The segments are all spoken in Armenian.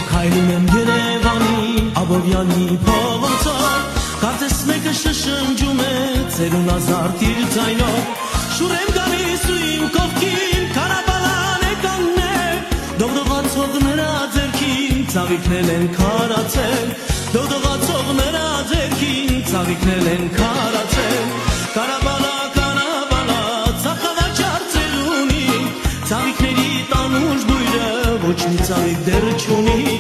Քայլում եմ Երևանի Աբովյանի փողոցով Կարծես մեկը շշնջում է ծերուն ազարտ իր ձայնով Շուր եմ գալիս ու իմ կողքին Կարաբալան է կանգնել Դողդողացող նրա ձեռքին Ծաղիկներ են քարացել Դողդողացող նրա ձեռքին Ծաղիկներ են քարացել Կարաբալա, կարաբալա Ծախավաճար ծերունի Ծաղիկների տանուշ բույրը Ոչ մի ծաղիկ դեռ չունի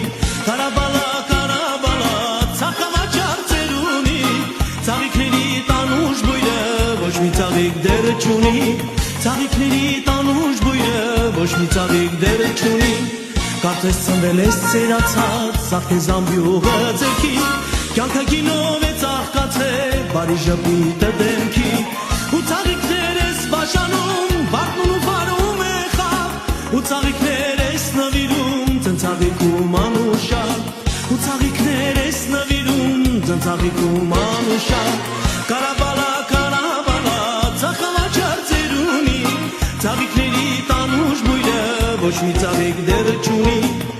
Կարաբալա, կարաբալա Ծախավաճար ծերունի Ծաղիկների տանուշ բույրը Ոչ մի ծաղիկ դեռ չունի Ծաղիկների տանուշ բույրը Ոչ մի ծաղիկ դեռ չունի Կարծես ծնվել ես ծերացած Սաղ քեզ ամբյուղը ձերքի Կյանքը գինով է ծաղկացել Բարի ժպիտը դեմքի Ու ծաղիկներ ես բաժանում Վարդն ու վարում է խավ Ու ծաղիկներ ես նվիրում Ծնծաղիկում անուշակ Ու ծաղիկներ ես նվիրում Ծնծաղիկում անուշակ Կարաբալա, կարաբալա Ծախավաճար ծերունի Ծաղիկների տանուշ բույրը Ոչ մի ծաղիկ դեռ չունի